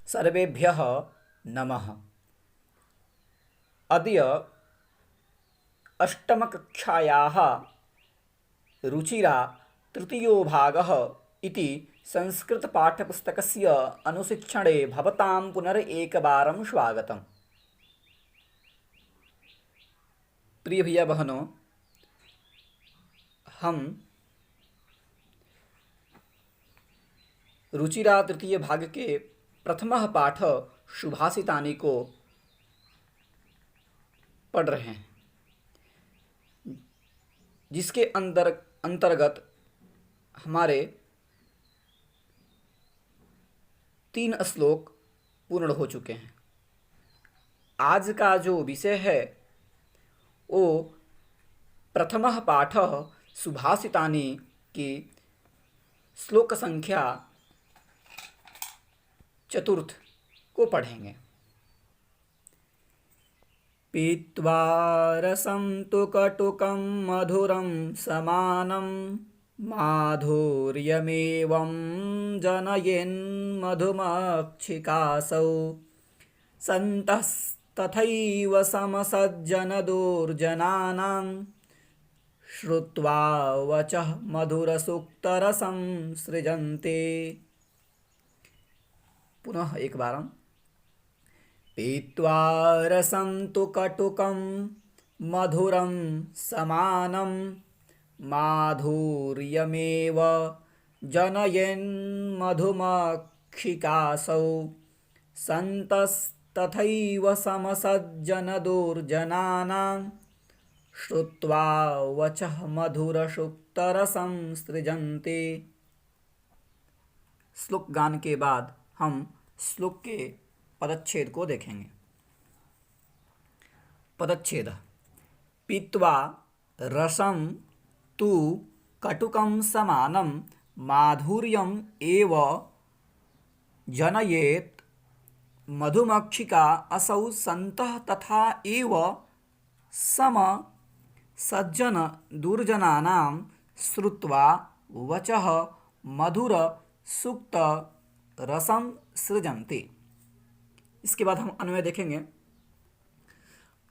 सर्वेभ्यः नमः। अद्य अष्टमकक्षायाः रुचिरा तृतीयो भागः इति संस्कृतपाठ्यपुस्तकस्य अनुशिक्षणे भवतां पुनरेकवारं स्वागतम्। प्रिय भैया बहनों, हम रुचिरा तृतीय भाग के प्रथम पाठ सुभाषितानि को पढ़ रहे हैं, जिसके अंतर्गत हमारे 3 श्लोक पूर्ण हो चुके हैं। आज का जो विषय है वो प्रथम पाठ सुभाषितानि की श्लोक संख्या 4 को पढ़ेंगे। पीत्वा रसं तु कटुकं मधुरं समानं माधुर्यमेवं जनयेन्मधुमक्षिकासौ सन्तस्तथैव समसज्जनदुर्जनानां श्रुत्वा वचः मधुरसूक्तरसं सृजन्ते। पुनः एक बार। पीत्वा रसं तु कटुकं मधुरं समानं माधुर्यमेव जनयेन्मधुमक्षिकासौ सन्तस्तथैव समसज्जनदुर्जनानां श्रुत्वा वचः मधुरसूक्तरसं सृजन्ते। श्लोक गान के बाद हम श्लोक के पदच्छेद को देखेंगे। पदच्छेद। पीत्वा रसं तु कटुकं समानं माधुर्यम् एव जनयेत् मधुमक्षिका असौ सन्तः तथा एव सम सज्जन दुर्जनानां श्रुत्वा वचः मधुर सूक्त रसं सृजन्ति। इसके बाद हम अन्वय देखेंगे।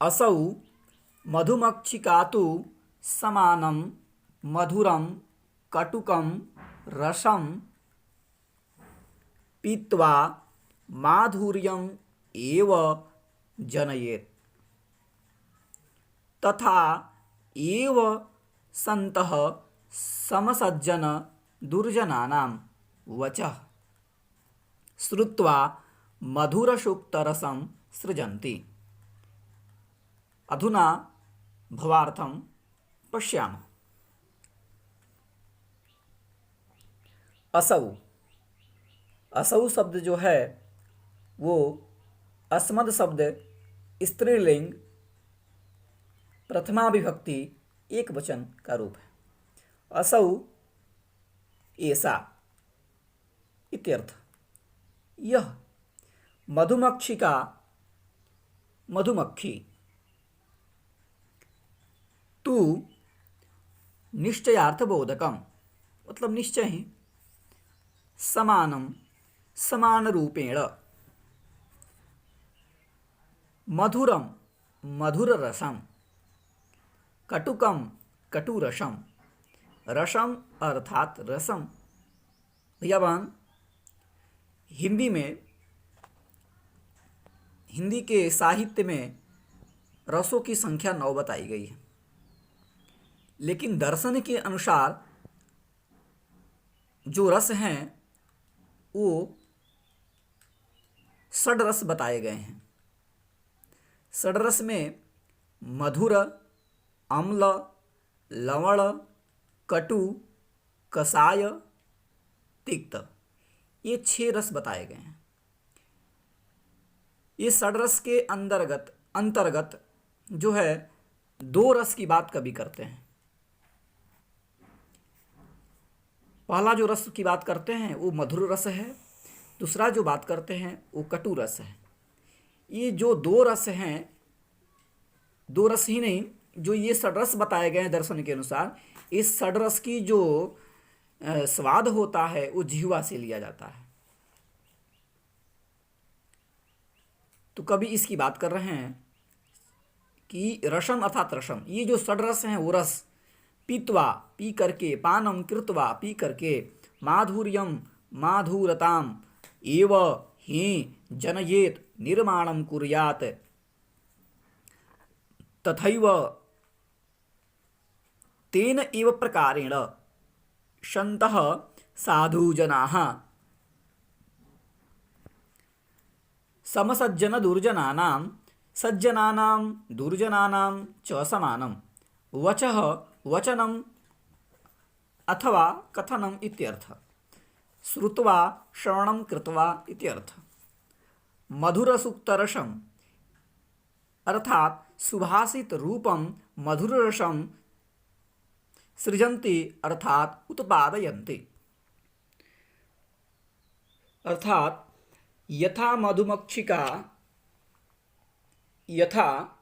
असौ मधुमक्षिकातु समानं मधुरं कटुकं रसं पीत्वा माधुर्यम् एव जनयेत् तथा एव सन्तः समसज्जन दुर्जनानां वचः श्रुत्वा मधुरसूक्तरसं सृजन्ति। अधुना भवार्थं पश्यामः। असौ। असौ शब्द जो है वो अस्मद शब्द स्त्रीलिंग प्रथमा विभक्ति एक वचन का रूप है। असौ ऐसा इत्यर्थ। यह मधुमक्षिका मधुमक्खी तु निश्चयार्थबोधकम मतलब निश्चय ही समानम समान रूपेण मधुरम मधुर रसम कटुकम कटुरसम रसम अर्थात रसम। भैया बहन, हिंदी के साहित्य में रसों की संख्या 9 बताई गई है, लेकिन दर्शन के अनुसार जो रस हैं वो 6 रस बताए गए हैं। 6 रस में मधुर, अम्ल, लवण, कटु, कसाय, तिक्त, ये 6 रस बताए गए हैं। ये 6 रस के अंतर्गत जो है 2 रस की बात कभी करते हैं। पहला जो रस की बात करते हैं वो मधुर रस है, दूसरा जो बात करते हैं वो कटु रस है। ये जो 2 रस हैं, 2 रस ही नहीं, जो ये 6 रस बताए गए हैं दर्शन के अनुसार, इस 6 रस की जो स्वाद होता है वो जिह्वा से लिया जाता है। तो कभी इसकी बात कर रहे हैं कि रसम अर्थात रसम, ये जो षड्रस हैं वो रस, पीत्वा पी करके, पानम कृत्वा पी करके, माधुर्यम माधुरताम एव हि जनयेत निर्माणम कुर्यात, तथैव तेन एव प्रकारेण सन्तः साधुजनाः समसज्जन दुर्जनानां सज्जनानां दुर्जनानां च समानं वचः वचनम् अथवा कथनम् इत्यर्थः, श्रुत्वा श्रवणं कृत्वा इत्यर्थः। मधुरसूक्तरसम् अर्थात सुभाषित रूपम मधुररसम सृजन्ति अर्थात उत्पादयन्ति, अर्थात यथा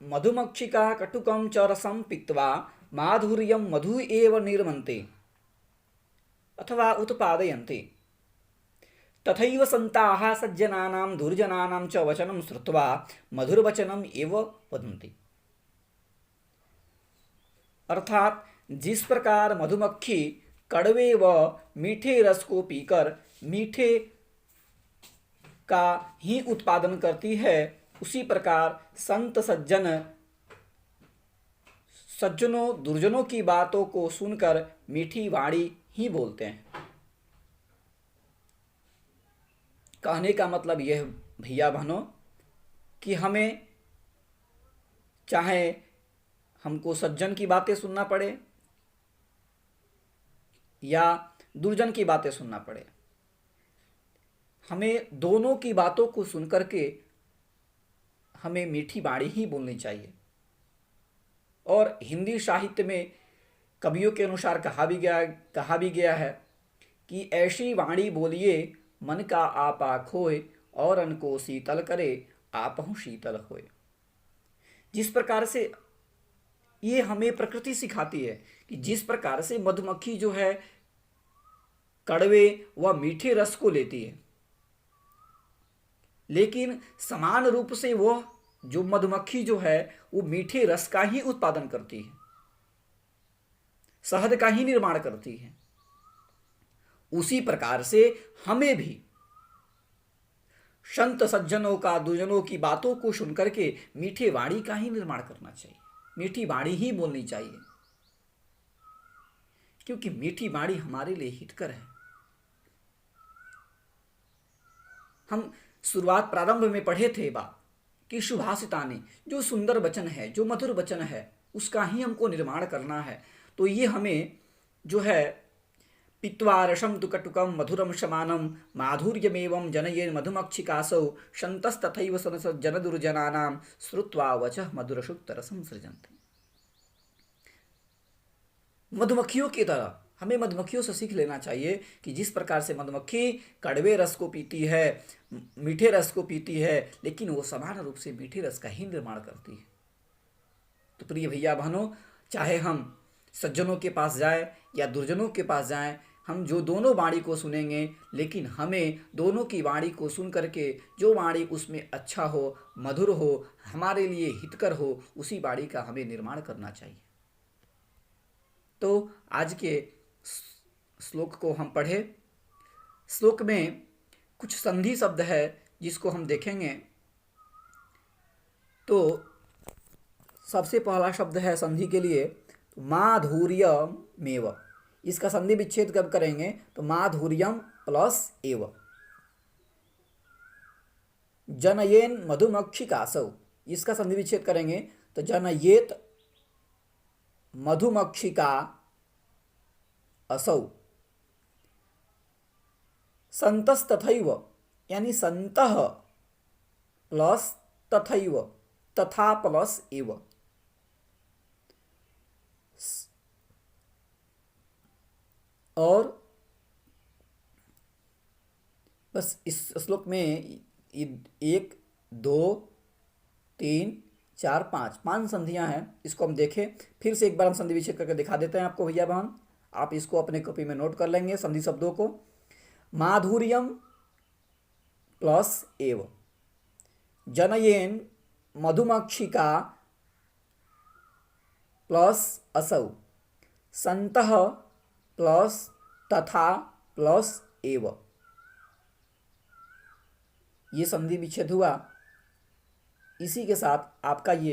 मधुमक्षिका कटुकं च रसं पीत्वा माधुर्यं मधु एव निर्मन्ते अथवा उत्पादयन्ति, तथैव सन्ताः सज्जनानां दुर्जनानां च वचनं श्रुत्वा मधुरवचनम् एव वदन्ति। अर्थात जिस प्रकार मधुमक्खी कड़वे व मीठे रस को पीकर मीठे का ही उत्पादन करती है, उसी प्रकार संत सज्जनों दुर्जनों की बातों को सुनकर मीठी वाणी ही बोलते हैं। कहने का मतलब यह भैया बहनों कि हमें चाहे हमको सज्जन की बातें सुनना पड़े या दुर्जन की बातें सुनना पड़े, हमें दोनों की बातों को सुनकर के हमें मीठी वाणी ही बोलनी चाहिए। और हिंदी साहित्य में कवियों के अनुसार कहा भी गया है कि ऐसी वाणी बोलिए मन का आपा खोए, और अन को शीतल करे आपहु शीतल होए। जिस प्रकार से ये हमें प्रकृति सिखाती है कि जिस प्रकार से मधुमक्खी जो है कड़वे व मीठे रस को लेती है, लेकिन समान रूप से वह जो मधुमक्खी जो है वो मीठे रस का ही उत्पादन करती है, शहद का ही निर्माण करती है। उसी प्रकार से हमें भी संत सज्जनों का दुर्जनों की बातों को सुनकर के मीठे वाणी का ही निर्माण करना चाहिए, मीठी वाणी ही बोलनी चाहिए, क्योंकि मीठी वाणी हमारे लिए हितकर है। हम शुरुआत प्रारंभ में पढ़े थे बात कि सुभाषितानि, जो सुंदर वचन है, जो मधुर वचन है, उसका ही हमको निर्माण करना है। तो ये हमें जो है पीत्वा रसं तु कटुकं मधुरं समानं माधुर्यमेवं जनयेन मधुमक्षिकासौ सन्तस्तथैव जनदुर्जनानां श्रुत्वा वचः मधुरसूक्तरसं सृजन्ति। मधुमक्खियों की तरह हमें मधुमक्खियों से सीख लेना चाहिए कि जिस प्रकार से मधुमक्खी कड़वे रस को पीती है, मीठे रस को पीती है, लेकिन वो समान रूप से मीठे रस का ही निर्माण करती है। तो प्रिय भैया बहनों, चाहे हम सज्जनों के पास जाएं या दुर्जनों के पास जाएं, हम जो दोनों वाणी को सुनेंगे, लेकिन हमें दोनों की वाणी को सुन करके जो वाणी उसमें अच्छा हो, मधुर हो, हमारे लिए हितकर हो, उसी वाणी का हमें निर्माण करना चाहिए। तो आज के श्लोक को हम पढ़े। श्लोक में कुछ संधि शब्द है जिसको हम देखेंगे। तो सबसे पहला शब्द है संधि के लिए माधुर्यमेव। इसका संधि विच्छेद कब करेंगे तो माधुर्यम प्लस एव। जनयेन मधुमक्षिकासौ, इसका संधि विच्छेद करेंगे तो जनयेत मधुमक्षिका असौ। संतस्तथैव यानी संतः प्लस तथैव, तथा प्लस एव। और बस इस श्लोक में 1 2 3 4 5 संधियां हैं। इसको हम देखें फिर से एक बार, हम संधि विच्छेद करके दिखा देते हैं आपको भैया बहन। आप इसको अपने कॉपी में नोट कर लेंगे संधि शब्दों को। माधुर्यम प्लस एव, जनयेन मधुमक्षिका प्लस असौ, सन्तः प्लस तथा प्लस एव। ये संधि विच्छेद हुआ। इसी के साथ आपका ये